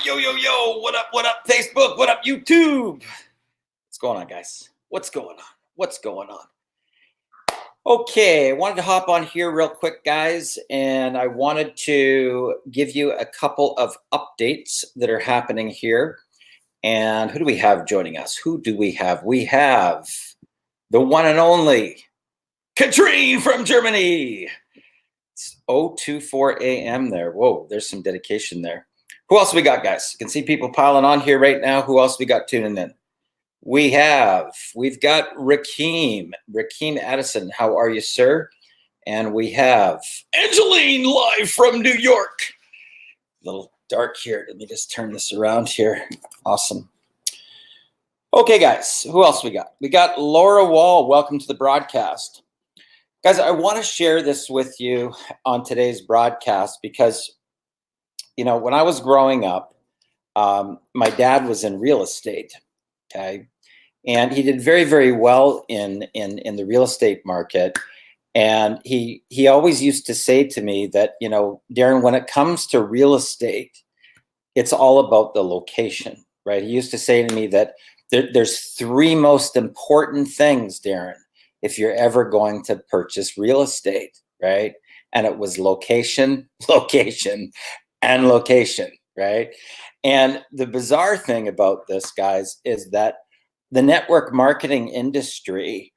Yo. What up, Facebook? What up, YouTube? What's going on, guys? What's going on? Okay, I wanted to hop on here real quick, guys, and I wanted to give you a couple of updates that are happening here. And who do we have joining us? We have the one and only Katrine from Germany. It's 024 a.m. there. Whoa, there's some dedication there. Who else we got, guys? You can see people piling on here right now. Who else we got tuning in? We've got Rakeem Addison. How are you, sir? And we have Angeline live from New York. A little dark here. Let me just turn this around here. Awesome. Okay, guys, who else we got? We got Laura Wall. Welcome to the broadcast. Guys, I want to share this with you on today's broadcast because, you know, when I was growing up, my dad was in real estate, okay? And he did very, very well in the real estate market. And he always used to say to me that, you know, Darren, when it comes to real estate, it's all about the location, right? He used to say to me that there's three most important things, Darren, if you're ever going to purchase real estate, right? And it was location, and location, right? And the bizarre thing about this, guys, is that the network marketing industry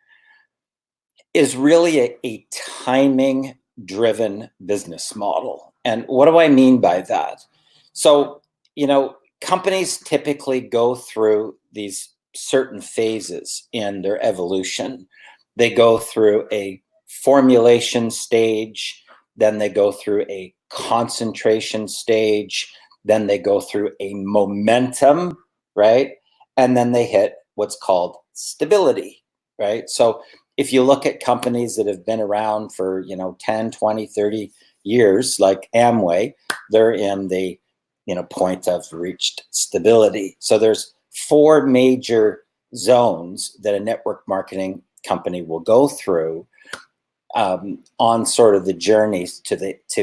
is really a timing driven business model. And what do I mean by that? So, you know, companies typically go through these certain phases in their evolution. They go through a formulation stage, then they go through a concentration stage, then they go through a momentum, right? And then they hit what's called stability, right? So if you look at companies that have been around for, you know, 10, 20, 30 years, like Amway, they're in the, you know, point of reached stability. So there's four major zones that a network marketing company will go through on sort of the journeys to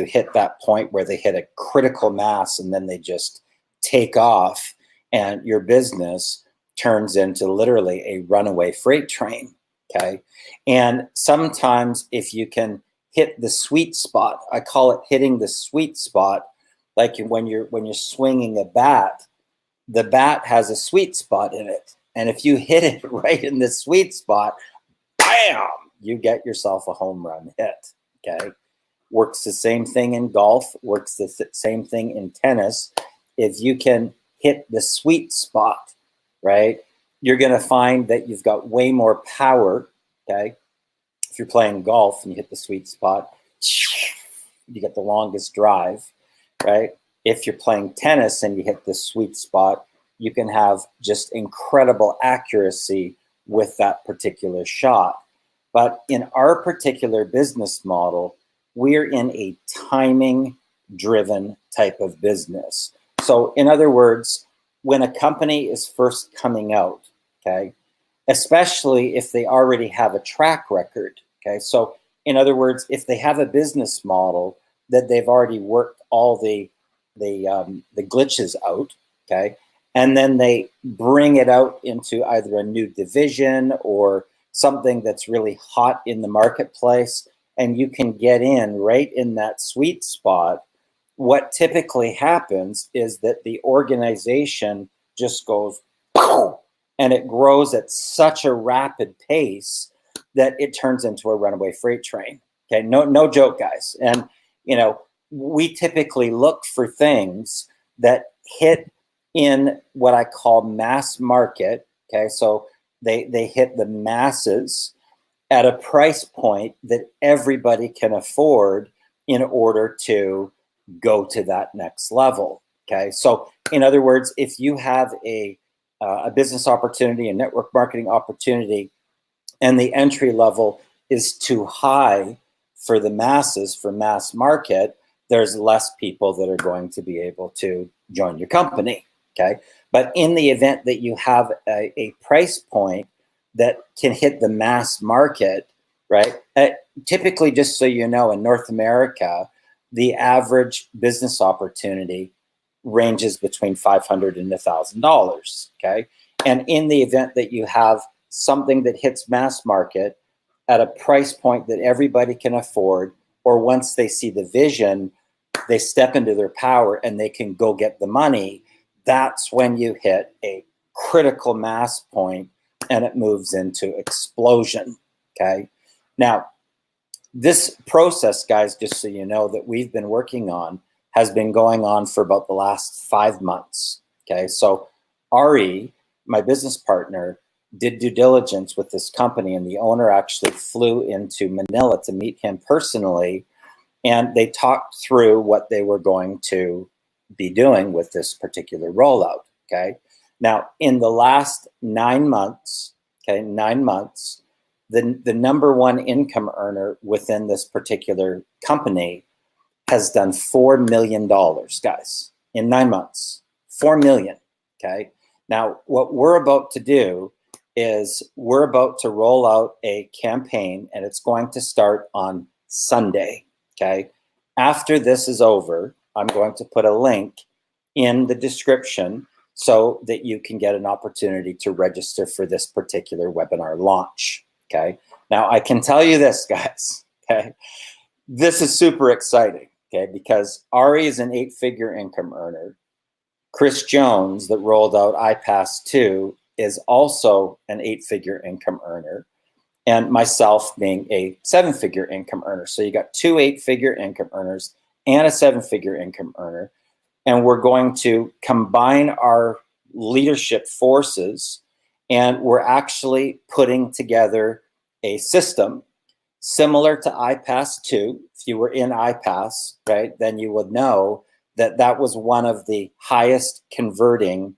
hit that point where they hit a critical mass and then they just take off and your business turns into literally a runaway freight train, okay? And sometimes if you can hit the sweet spot, I call it hitting the sweet spot, like when you're swinging a bat, the bat has a sweet spot in it. And if you hit it right in the sweet spot, bam, you get yourself a home run hit, okay? Works the same thing in golf, works the same thing in tennis. If you can hit the sweet spot, right, you're gonna find that you've got way more power, okay? If you're playing golf and you hit the sweet spot, you get the longest drive, right? If you're playing tennis and you hit the sweet spot, you can have just incredible accuracy with that particular shot. But in our particular business model, we're in a timing driven type of business. So in other words, when a company is first coming out, okay, especially if they already have a track record, okay, so in other words, if they have a business model that they've already worked all the glitches out, okay, and then they bring it out into either a new division or something that's really hot in the marketplace, and you can get in right in that sweet spot, what typically happens is that the organization just goes, and it grows at such a rapid pace that it turns into a runaway freight train. Okay, no joke, guys. And you know, we typically look for things that hit in what I call mass market. Okay, so they hit the masses at a price point that everybody can afford in order to go to that next level. Okay, so in other words, if you have a business opportunity, a network marketing opportunity, and the entry level is too high for the masses, for mass market, there's less people that are going to be able to join your company. Okay, but in the event that you have a price point that can hit the mass market, right? Typically, just so you know, in North America, the average business opportunity ranges between $500 and $1,000, okay? And in the event that you have something that hits mass market at a price point that everybody can afford, or once they see the vision, they step into their power and they can go get the money, that's when you hit a critical mass point and it moves into explosion, okay? Now, this process, guys, just so you know, that we've been working on has been going on for about the last 5 months, okay? So Ari, my business partner, did due diligence with this company, and the owner actually flew into Manila to meet him personally, and they talked through what they were going to be doing with this particular rollout, okay? Now, in the last 9 months, okay, 9 months, the number one income earner within this particular company has done $4 million, guys, in 9 months. 4 million, okay? Now, what we're about to do is we're about to roll out a campaign, and it's going to start on Sunday, okay? After this is over, I'm going to put a link in the description so that you can get an opportunity to register for this particular webinar launch, okay? Now, I can tell you this, guys, okay? This is super exciting, okay? Because Ari is an 8-figure income earner. Chris Jones, that rolled out iPass 2, is also an 8-figure income earner, and myself being a 7-figure income earner. So you got 2 8-figure income earners and a 7-figure income earner, and we're going to combine our leadership forces, and we're actually putting together a system similar to iPass 2. If you were in iPass, right, then you would know that that was one of the highest converting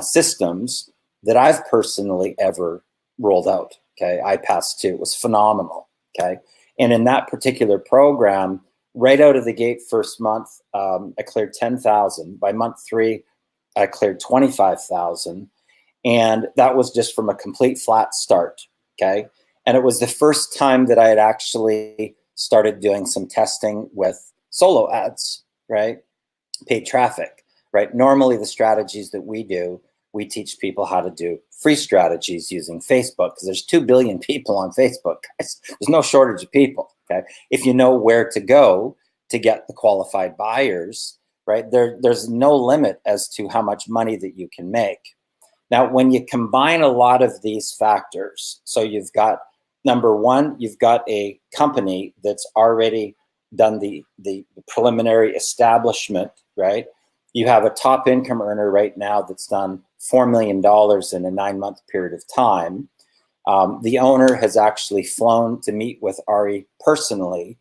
systems that I've personally ever rolled out, okay? iPass 2 was phenomenal, okay? And in that particular program, right out of the gate, first month, I cleared 10,000. By month 3, I cleared 25,000. And that was just from a complete flat start, okay? And it was the first time that I had actually started doing some testing with solo ads, right? Paid traffic, right? Normally the strategies that we do, we teach people how to do free strategies using Facebook, because there's 2 billion people on Facebook, guys. There's no shortage of people, okay? If you know where to go to get the qualified buyers, right? There's no limit as to how much money that you can make. Now, when you combine a lot of these factors, so you've got, number one, you've got a company that's already done the preliminary establishment, right? You have a top income earner right now that's done $4 million in a 9-month period of time. The owner has actually flown to meet with Ari personally.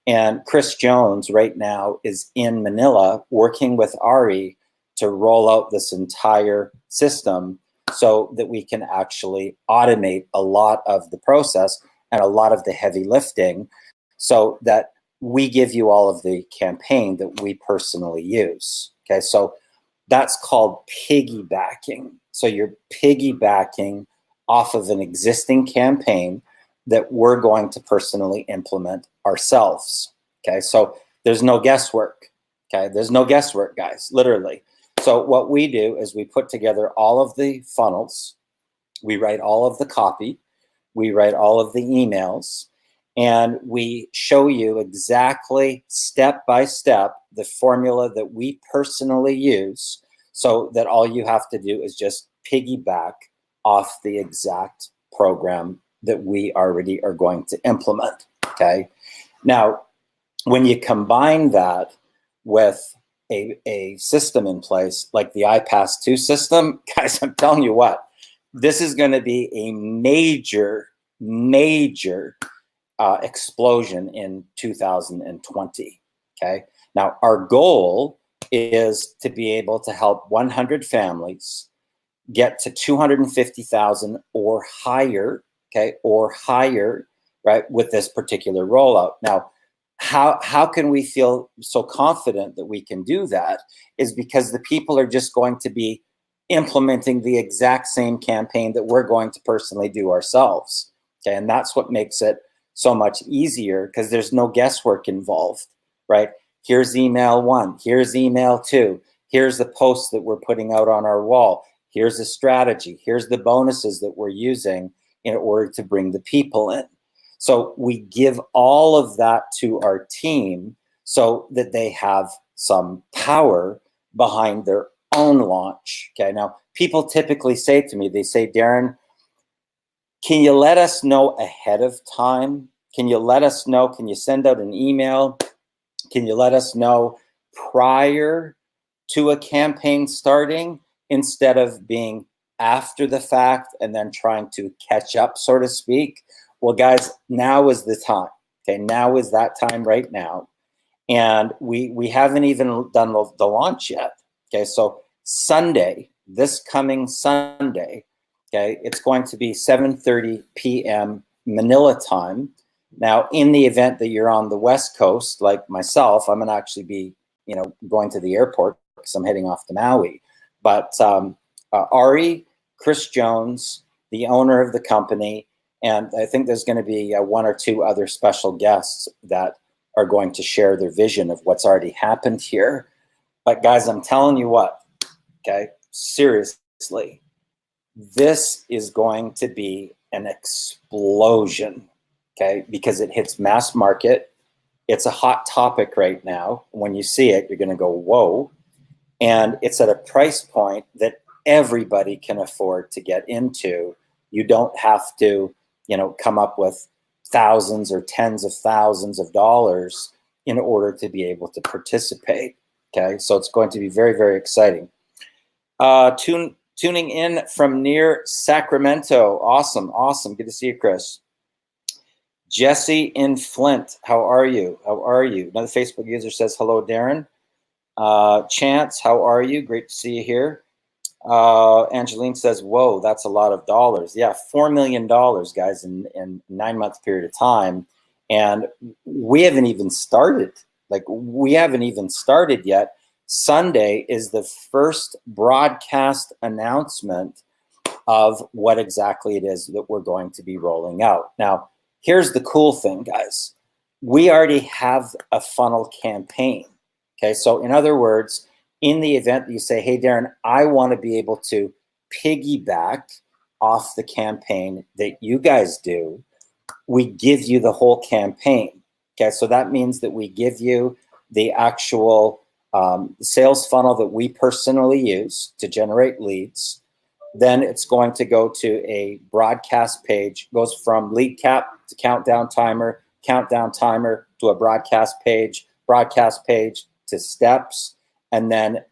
And Chris Jones right now is in Manila working with Ari to roll out this entire system so that we can actually automate a lot of the process and a lot of the heavy lifting, so that we give you all of the campaign that we personally use. Okay, so that's called piggybacking. So you're piggybacking off of an existing campaign that we're going to personally implement ourselves. Okay, so there's no guesswork. Okay, there's no guesswork, guys, literally. So what we do is we put together all of the funnels, we write all of the copy, we write all of the emails, and we show you exactly step by step the formula that we personally use, so that all you have to do is just piggyback off the exact program that we already are going to implement, okay? Now, when you combine that with a system in place like the iPass 2 system, guys, I'm telling you what, this is going to be a major explosion in 2020, okay? Now, our goal is to be able to help 100 families get to 250,000 or higher, okay, or higher, right, with this particular rollout. Now, how can we feel so confident that we can do that is because the people are just going to be implementing the exact same campaign that we're going to personally do ourselves, okay? And that's what makes it so much easier, because there's no guesswork involved, right? Here's email 1, here's email 2, Here's the posts that we're putting out on our wall. Here's the strategy. Here's the bonuses that we're using in order to bring the people in. So we give all of that to our team so that they have some power behind their own launch. Okay. Now, people typically say to me, they say, Darren, can you let us know ahead of time? Can you let us know? Can you send out an email? Can you let us know prior to a campaign starting instead of being after the fact and then trying to catch up, so to speak? Well, guys, now is the time. Okay, now is that time right now. And we haven't even done the launch yet. Okay, so Sunday, this coming Sunday, okay, it's going to be 7:30 p.m. Manila time. Now, in the event that you're on the West Coast, like myself, I'm going to actually be, going to the airport because I'm heading off to Maui. But Ari, Chris Jones, the owner of the company, and I think there's going to be one or two other special guests that are going to share their vision of what's already happened here. But guys, I'm telling you what, okay, seriously, this is going to be an explosion, okay, because it hits mass market. It's a hot topic right now. When you see it, you're going to go, whoa. And it's at a price point that everybody can afford to get into. You don't have to, come up with thousands or tens of thousands of dollars in order to be able to participate. Okay, so it's going to be very, very exciting. Tuning in from near Sacramento. Awesome, awesome. Good to see you, Chris. Jesse in Flint. How are you? How are you? Another Facebook user says, hello, Darren. Chance, how are you? Great to see you here. Angeline says, whoa, that's a lot of dollars. Yeah, $4 million, guys, in 9-month period of time. And we haven't even started. We haven't even started yet. Sunday is the first broadcast announcement of what exactly it is that we're going to be rolling out. Now, here's the cool thing, guys. We already have a funnel campaign. Okay, so in other words, in the event that you say, hey, Darren, I want to be able to piggyback off the campaign that you guys do, we give you the whole campaign. Okay, so that means that we give you the actual sales funnel that we personally use to generate leads. Then it's going to go to a broadcast page, goes from lead cap to countdown timer to a broadcast page to steps. And then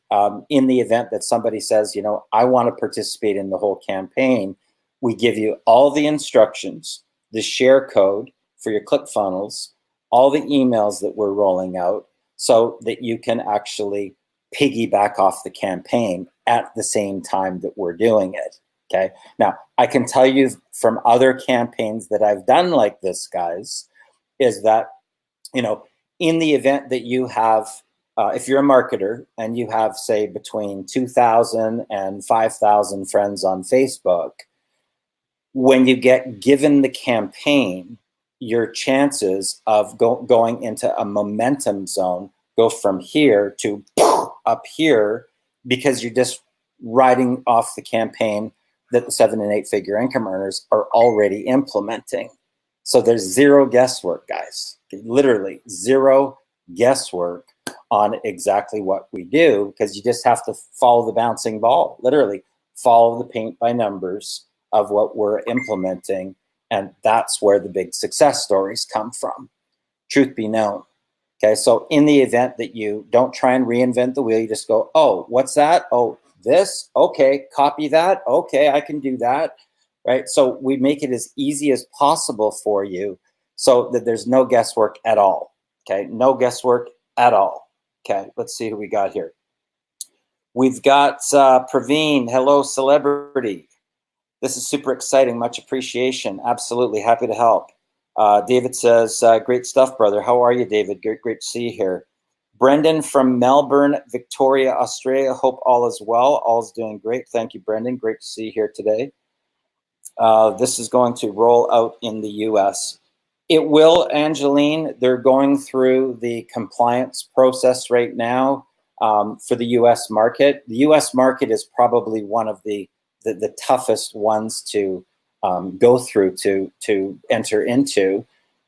in the event that somebody says, I want to participate in the whole campaign, we give you all the instructions, the share code for your ClickFunnels, all the emails that we're rolling out so that you can actually piggyback off the campaign at the same time that we're doing it. Okay. Now, I can tell you from other campaigns that I've done like this, guys, is that, in the event that you have, if you're a marketer and you have, say, between 2,000 and 5,000 friends on Facebook, when you get given the campaign, your chances of going into a momentum zone go from here to up here because you're just riding off the campaign that the 7- and 8-figure income earners are already implementing. So there's zero guesswork, guys. Literally zero guesswork on exactly what we do, because you just have to follow the bouncing ball, literally follow the paint by numbers of what we're implementing. And that's where the big success stories come from. Truth be known. Okay, so in the event that you don't try and reinvent the wheel, you just go, oh, what's that? Oh, this? Okay, copy that. Okay, I can do that. Right? So we make it as easy as possible for you so that there's no guesswork at all. Okay, no guesswork at all. Okay, let's see who we got here. We've got Praveen. Hello, celebrity. This is super exciting. Much appreciation. Absolutely happy to help. David says, great stuff, brother. How are you, David? Great to see you here. Brendan from Melbourne, Victoria, Australia. Hope all is well. All is doing great. Thank you, Brendan. Great to see you here today. This is going to roll out in the US. It will, Angeline. They're going through the compliance process right now. for the U.S. market. The U.S. market is probably one of the toughest ones to go through to enter into,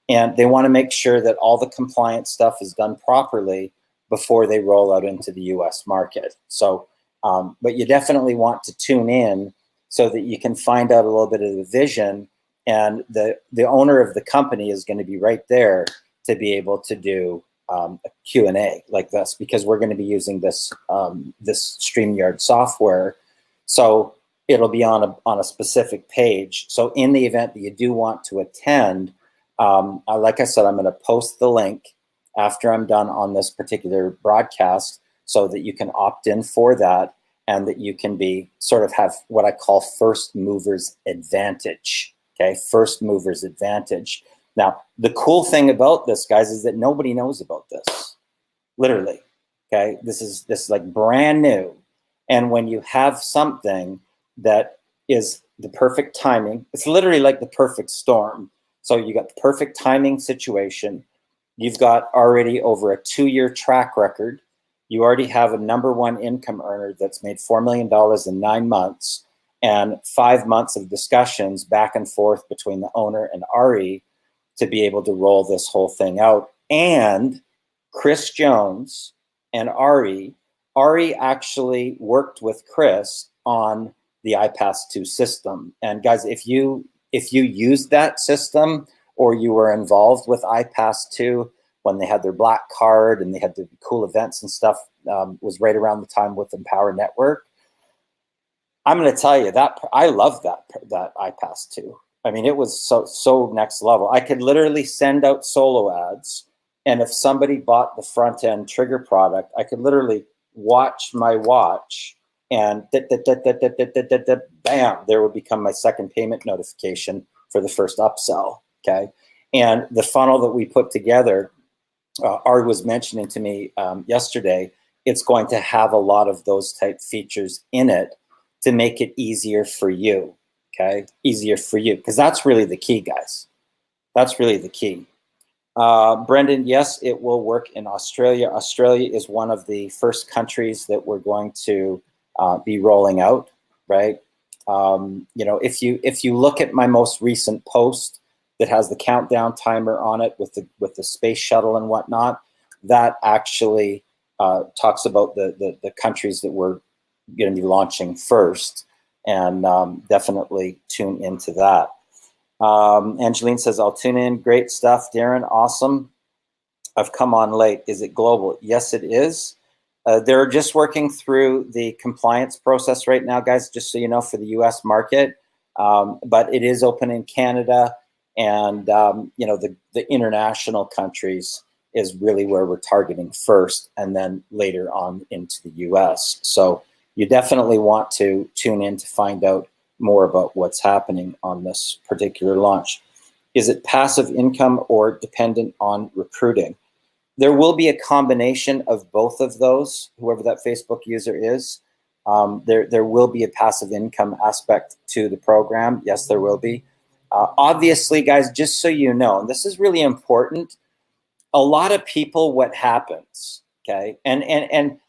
and they want to make sure that all the compliance stuff is done properly before they roll out into the U.S. market. So, but you definitely want to tune in so that you can find out a little bit of the vision, and the owner of the company is going to be right there to be able to do a Q&A like this, because we're going to be using this this StreamYard software. So it'll be on a specific page. So in the event that you do want to attend, like I said, I'm going to post the link after I'm done on this particular broadcast so that you can opt in for that, and that you can be sort of have what I call first movers advantage. Okay, first movers advantage. Now, the cool thing about this, guys, is that nobody knows about this, literally. Okay, this is like brand new. And when you have something that is the perfect timing, it's literally like the perfect storm. So you got the perfect timing situation. You've got already over a 2-year track record. You already have a #1 income earner that's made $4 million in 9 months, and 5 months of discussions back and forth between the owner and Ari to be able to roll this whole thing out. And Chris Jones and Ari actually worked with Chris on the iPass-2 system. And guys, if you used that system, or you were involved with iPass-2 when they had their black card and they had the cool events and stuff, was right around the time with Empower Network. I'm going to tell you that I love that iPass-2. I mean, it was so next level. I could literally send out solo ads, and if somebody bought the front end Trigger product, I could literally watch my watch, and bam, there would become my second payment notification for the first upsell. Okay, and the funnel that we put together, Ari was mentioning to me yesterday, it's going to have a lot of those type features in it to make it easier for you. Okay, easier for you, because that's really the key, guys. That's really the key. Brendan, yes, it will work in Australia. Australia is one of the first countries that we're going to be rolling out, right? You know, if you look at my most recent post that has the countdown timer on it with the space shuttle and whatnot, that actually talks about the countries that we're going to be launching first, and definitely tune into that. Angeline says, I'll tune in. Great stuff, Darren. Awesome. I've come on late. Is it global? Yes, it is. They're just working through the compliance process right now, guys, just so you know, for the US market. But it is open in Canada, and you know, the international countries is really where we're targeting first, and then later on into the US. So you definitely want to tune in to find out more about what's happening on this particular launch. Is it passive income or dependent on recruiting? There will be a combination of both of those, whoever that Facebook user is. There will be a passive income aspect to the program. Yes, there will be. Obviously, guys, just so you know, and this is really important, a lot of people, what happens, okay, and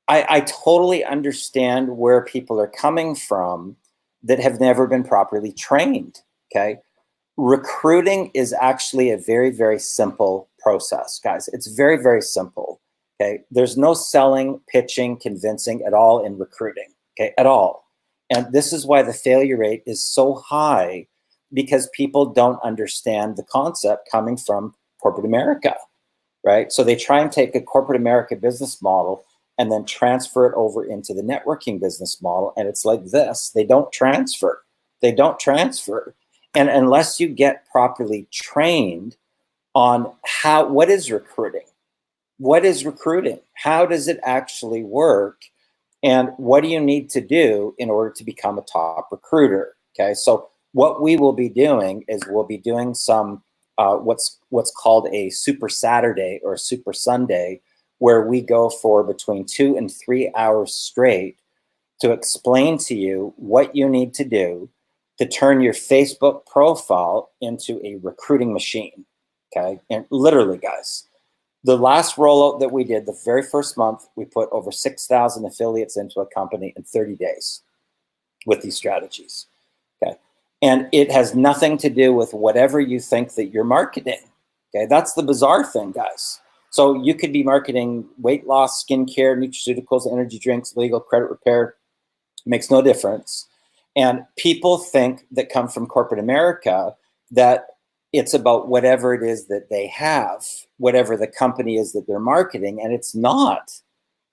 I totally understand where people are coming from that have never been properly trained, okay? Recruiting is actually a very, very simple process, guys. It's very, very simple, okay? There's no selling, pitching, convincing at all in recruiting, okay, at all. And this is why the failure rate is so high, because people don't understand the concept coming from corporate America, right? So they try and take a corporate America business model and then transfer it over into the networking business model. And it's like this, they don't transfer. They don't transfer. And unless you get properly trained on what is recruiting? What is recruiting? How does it actually work? And what do you need to do in order to become a top recruiter? Okay, so what we will be doing is we'll be doing some what's called a Super Saturday or Super Sunday, where we go for between 2 and 3 hours straight to explain to you what you need to do to turn your Facebook profile into a recruiting machine, okay? And literally, guys, The last rollout that we did, the very first month, we put over 6,000 affiliates into a company in 30 days with these strategies. Okay. And it has nothing to do with whatever you think that you're marketing. Okay. That's the bizarre thing, guys. So you could be marketing weight loss, skincare, nutraceuticals, energy drinks, legal, credit repair. Makes no difference. And people think that come from corporate America that it's about whatever it is that they have, whatever the company is that they're marketing, and it's not.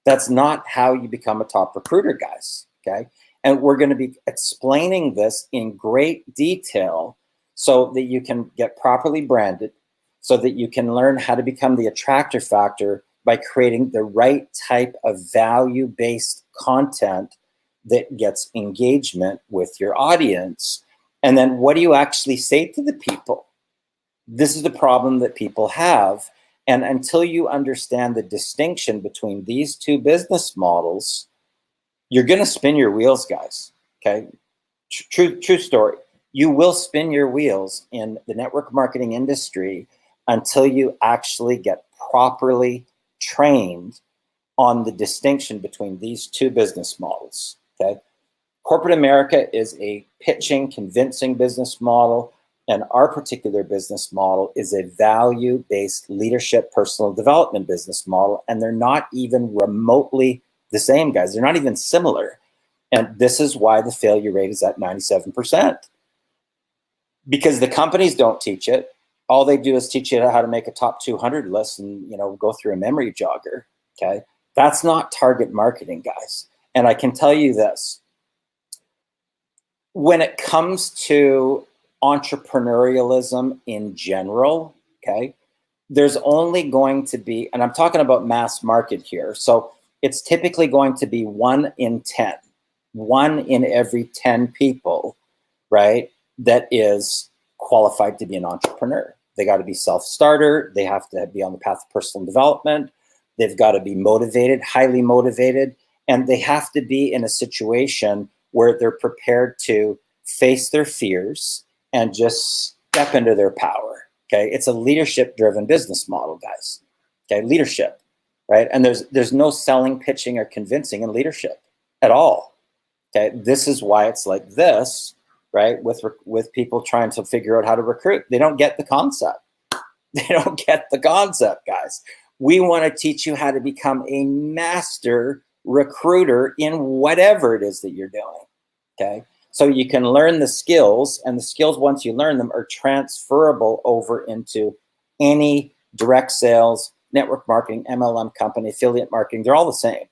That's not how you become a top recruiter, guys, okay? And we're going to be explaining this in great detail so that you can get properly branded, so that you can learn how to become the attractor factor by creating the right type of value-based content that gets engagement with your audience. And then what do you actually say to the people? This is the problem that people have. And until you understand the distinction between these two business models, you're going to spin your wheels, guys. Okay. True story. You will spin your wheels in the network marketing industry until you actually get properly trained on the distinction between these two business models. Okay. Corporate America is a pitching, convincing business model. And our particular business model is a value-based leadership, personal development business model. And they're not even remotely the same, guys. They're not even similar. And this is why the failure rate is at 97%. Because the companies don't teach it. All they do is teach you how to make a top 200 list and, you know, go through a memory jogger, okay? That's not target marketing, guys. And I can tell you this. When it comes to entrepreneurialism in general, okay, there's only going to be, and I'm talking about mass market here, so it's typically going to be 1 in 10, 1 in every 10 people, right, that is qualified to be an entrepreneur. They got to be self-starter, they have to be on the path of personal development, they've got to be motivated, highly motivated, and they have to be in a situation where they're prepared to face their fears and just step into their power, okay? It's a leadership-driven business model, guys, okay? Leadership, right? And there's no selling, pitching, or convincing in leadership at all, okay? This is why it's like this, right? With people trying to figure out how to recruit. They don't get the concept. They don't get the concept, guys. We want to teach you how to become a master recruiter in whatever it is that you're doing, okay? So you can learn the skills, and the skills, once you learn them, are transferable over into any direct sales, network marketing, MLM company, affiliate marketing. They're all the same.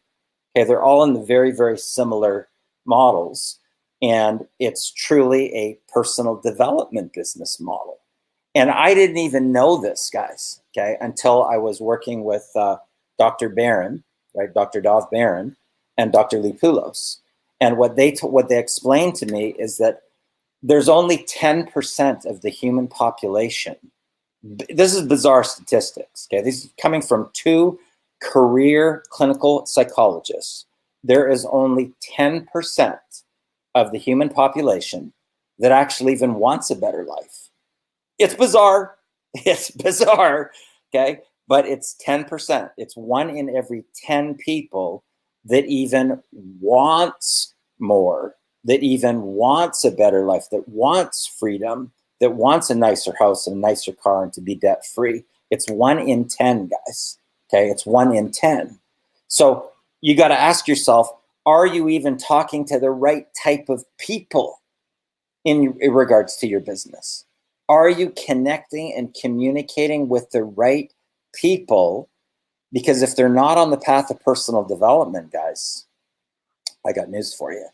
Okay, they're all in the very, very similar models. And it's truly a personal development business model. And I didn't even know this, guys, okay, until I was working with Dr. Barron, right, Dr. Dov Barron, and Dr. Lee Poulos. And what they explained to me is that there's only 10% of the human population. This is bizarre statistics, okay? This is coming from 2 career clinical psychologists. There is only 10% of the human population that actually even wants a better life. It's bizarre. It's bizarre, okay? But it's 10%. It's 1 in every 10 people that even wants more, that even wants a better life, that wants freedom, that wants a nicer house and a nicer car and to be debt free. It's 1 in 10, guys. Okay, it's 1 in 10. So you got to ask yourself, are you even talking to the right type of people in regards to your business? Are you connecting and communicating with the right people? Because if they're not on the path of personal development, guys, I got news for you.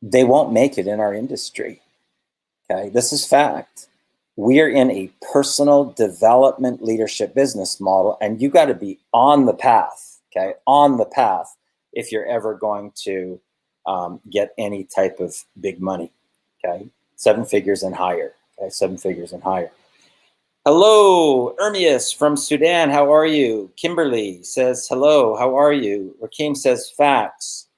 They won't make it in our industry. Okay, this is fact. We're in a personal development leadership business model, and you got to be on the path, okay, on the path if you're ever going to get any type of big money, okay? 7 figures and higher, okay, 7 figures and higher. Hello, Ermias from Sudan. How are you? Kimberly says, hello, how are you? Rakeem says, facts.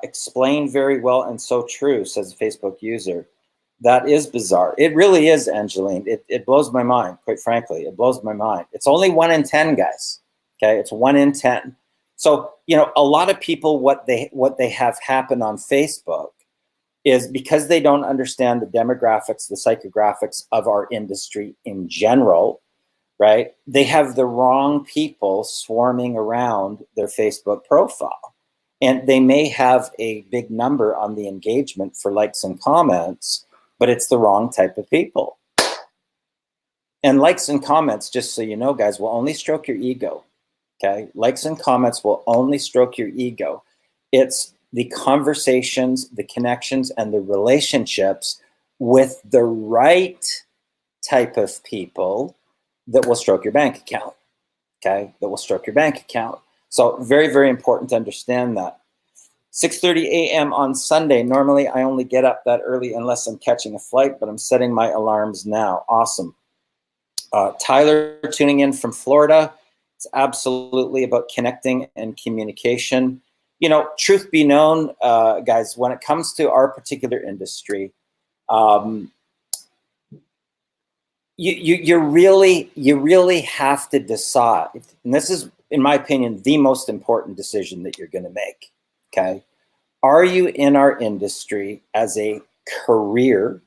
Explained very well and so true, says a Facebook user. That is bizarre. It really is, Angeline. It blows my mind, quite frankly. It blows my mind. It's only 1 in 10, guys. Okay, it's 1 in 10. So, you know, a lot of people, what they have happen on Facebook is because they don't understand the demographics, the psychographics of our industry in general, right? They have the wrong people swarming around their Facebook profile. And they may have a big number on the engagement for likes and comments, but it's the wrong type of people. And likes and comments, just so you know, guys, will only stroke your ego. Okay, likes and comments will only stroke your ego. It's the conversations, the connections, and the relationships with the right type of people that will stroke your bank account. Okay, that will stroke your bank account. So very, very important to understand that. 6:30 a.m. on Sunday. Normally, I only get up that early unless I'm catching a flight, but I'm setting my alarms now. Awesome. Tyler tuning in from Florida. It's absolutely about connecting and communication. You know, truth be known, guys, when it comes to our particular industry, you really have to decide, and this is, in my opinion, the most important decision that you're going to make. Okay, are you in our industry as a career,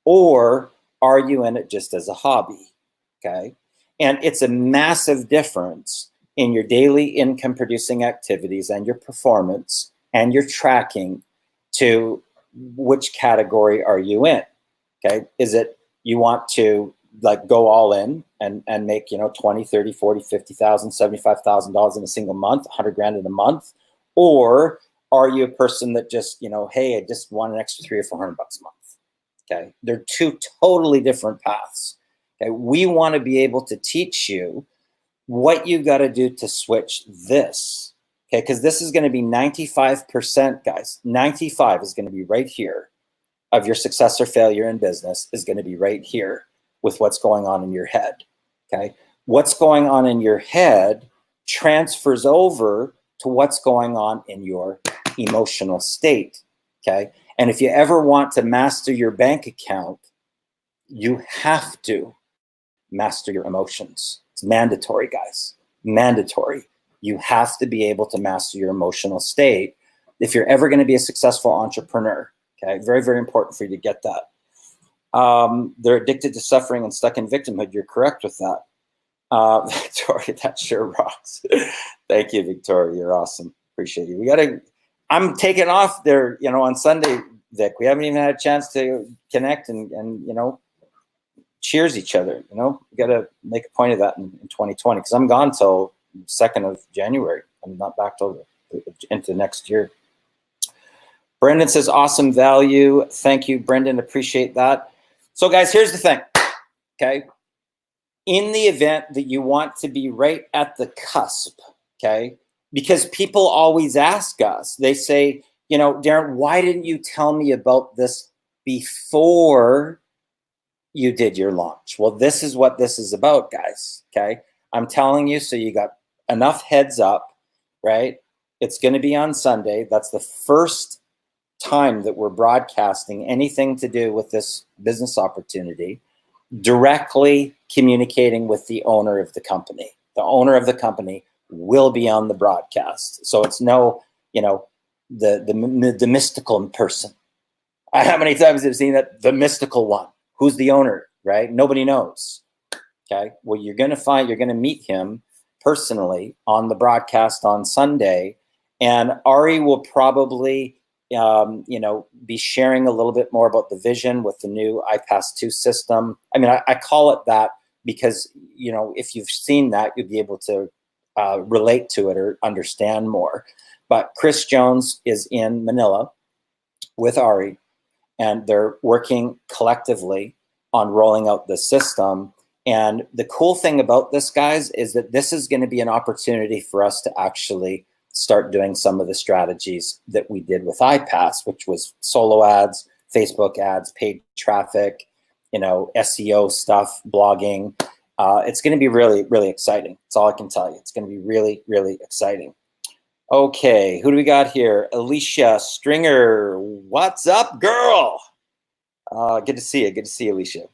or are you in it just as a hobby? Okay, and it's a massive difference in your daily income producing activities and your performance and your tracking to which category are you in. Okay, is it you want to like go all in and make, you know, 20, 30, 40, 50,000, $75,000 in a single month, 100 grand in a month? Or are you a person that just, you know, hey, I just want an extra 300 or 400 bucks a month? Okay, they're two totally different paths. Okay, we want to be able to teach you what you got to do to switch this. Okay, because this is going to be 95%, guys. 95 is going to be right here of your success or failure in business is going to be right here with what's going on in your head. Okay, what's going on in your head transfers over to what's going on in your emotional state. Okay, and if you ever want to master your bank account, you have to master your emotions. It's mandatory, guys. Mandatory. You have to be able to master your emotional state if you're ever going to be a successful entrepreneur. Okay, very, very important for you to get that. They're addicted to suffering and stuck in victimhood. You're correct with that. Victoria, that sure rocks. Thank you, Victoria. You're awesome. Appreciate you. We got to, I'm taking off there, you know, on Sunday, Vic. We haven't even had a chance to connect and you know, cheers each other. You know, we got to make a point of that in 2020 because I'm gone till 2nd of January. I'm not back till into next year. Brendan says, awesome value. Thank you, Brendan. Appreciate that. So, guys, here's the thing. Okay. In the event that you want to be right at the cusp, okay, because people always ask us, they say, you know, Darren, why didn't you tell me about this before you did your launch? Well, this is what this is about, guys. Okay. I'm telling you, so you got enough heads up, right? It's going to be on Sunday. That's the first time that we're broadcasting anything to do with this business opportunity, directly communicating with the owner of the company. The owner of the company will be on the broadcast. So it's no, you know, the mystical person. How many times have you seen that? The mystical one. Who's the owner, right? Nobody knows. Okay. Well, you're going to meet him personally on the broadcast on Sunday. And Ari will probably, you know, be sharing a little bit more about the vision with the new iPass 2 system. I mean, I call it that because, you know, if you've seen that, you'll be able to relate to it or understand more. But Chris Jones is in Manila with Ari, and they're working collectively on rolling out the system. And the cool thing about this, guys, is that this is going to be an opportunity for us to actually start doing some of the strategies that we did with iPass, which was solo ads, Facebook ads, paid traffic, you know, SEO stuff, blogging. It's going to be really, really exciting. That's all I can tell you. It's going to be really, really exciting. Okay, who do we got here? Alicia Stringer. What's up, girl? Good to see you. Good to see you, Alicia.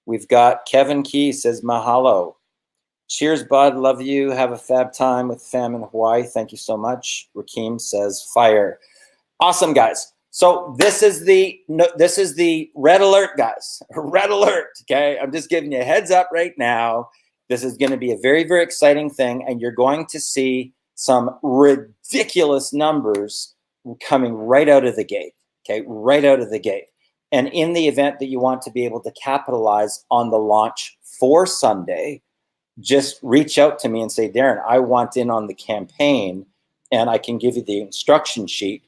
We've got Kevin Key says mahalo. Cheers, bud. Love you. Have a fab time with fam in Hawaii. Thank you so much. Rakeem says fire. Awesome, guys. So this is the red alert, guys. Red alert. Okay, I'm just giving you a heads up right now. This is going to be a very, very exciting thing, and you're going to see some ridiculous numbers coming right out of the gate. Okay, right out of the gate. And in the event that you want to be able to capitalize on the launch for Sunday, just reach out to me and say, Darren, I want in on the campaign, and I can give you the instruction sheet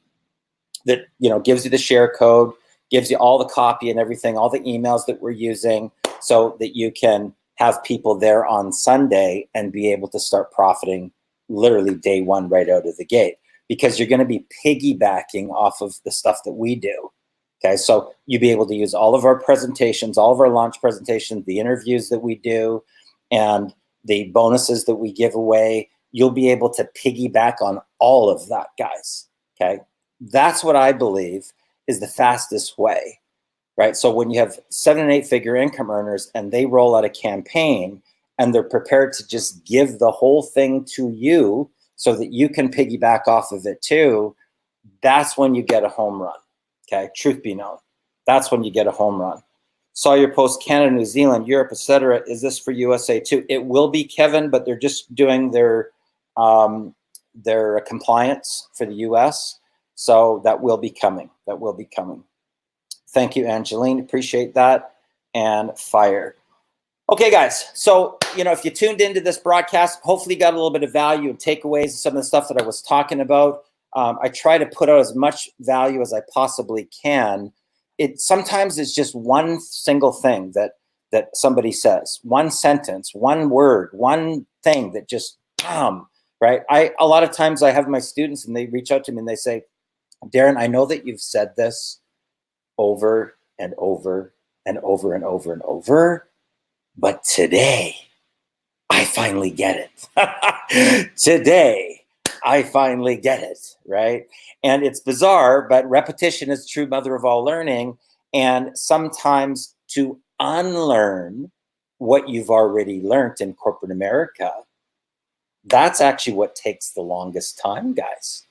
that gives you the share code, gives you all the copy and everything, all the emails that we're using, so that you can have people there on Sunday and be able to start profiting literally day one right out of the gate, because you're going to be piggybacking off of the stuff that we do. Okay, so you'll be able to use all of our presentations, all of our launch presentations, the interviews that we do, and the bonuses that we give away. You'll be able to piggyback on all of that, guys. Okay, that's what I believe is the fastest way, right? So when you have 7- and 8-figure income earners and they roll out a campaign and they're prepared to just give the whole thing to you so that you can piggyback off of it too, that's when you get a home run. Okay, truth be known, that's when you get a home run. Saw your post, Canada, New Zealand, Europe, etc. Is this for USA too? It will be, Kevin, but they're just doing their compliance for the US. So that will be coming. That will be coming. Thank you, Angeline. Appreciate that. And fire. Okay, guys. So, if you tuned into this broadcast, hopefully you got a little bit of value and takeaways and some of the stuff that I was talking about. I try to put out as much value as I possibly can. Sometimes it's just one single thing that somebody says, one sentence, one word, one thing that just, right? A lot of times I have my students and they reach out to me and they say, Darren, I know that you've said this over and over and over and over and over, but today I finally get it. Today I finally get it, right? And it's bizarre, but repetition is the true mother of all learning. And sometimes to unlearn what you've already learned in corporate America, that's actually what takes the longest time, guys.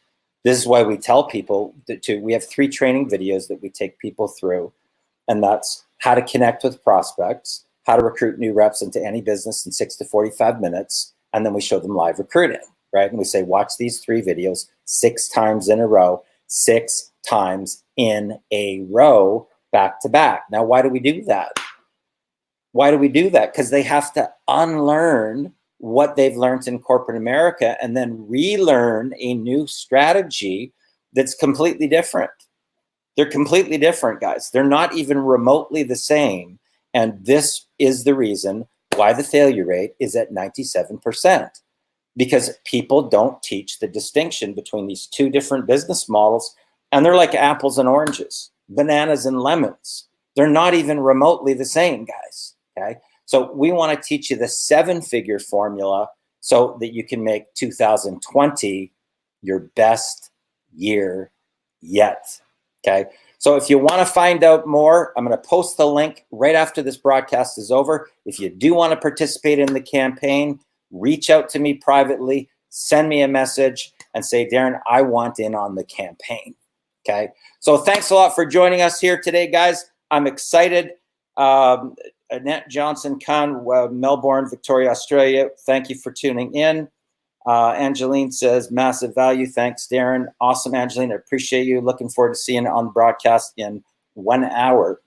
This is why we tell people we have 3 training videos that we take people through, and that's how to connect with prospects, how to recruit new reps into any business in 6 to 45 minutes, and then we show them live recruiting, right? And we say, watch these 3 videos 6 times in a row, 6 times in a row, back to back. Now, why do we do that? Why do we do that? Because they have to unlearn what they've learned in corporate America and then relearn a new strategy that's completely different. They're completely different, guys. They're not even remotely the same. And this is the reason why the failure rate is at 97%. Because people don't teach the distinction between these 2 different business models, and they're like apples and oranges, bananas and lemons. They're not even remotely the same, guys, okay? So we want to teach you the 7-figure formula so that you can make 2020 your best year yet, okay? So if you want to find out more, I'm going to post the link right after this broadcast is over. If you do want to participate in the campaign, reach out to me privately, send me a message, and say, Darren, I want in on the campaign, okay? So thanks a lot for joining us here today, guys. I'm excited. Annette Johnson Khan, Melbourne, Victoria, Australia. Thank you for tuning in. Angeline says, massive value. Thanks, Darren. Awesome, Angeline. I appreciate you. Looking forward to seeing it on the broadcast in 1 hour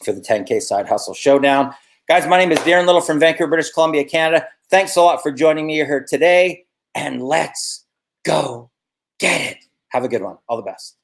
for the 10K Side Hustle Showdown. Guys, my name is Darren Little from Vancouver, British Columbia, Canada. Thanks a lot for joining me here today, and let's go get it. Have a good one. All the best.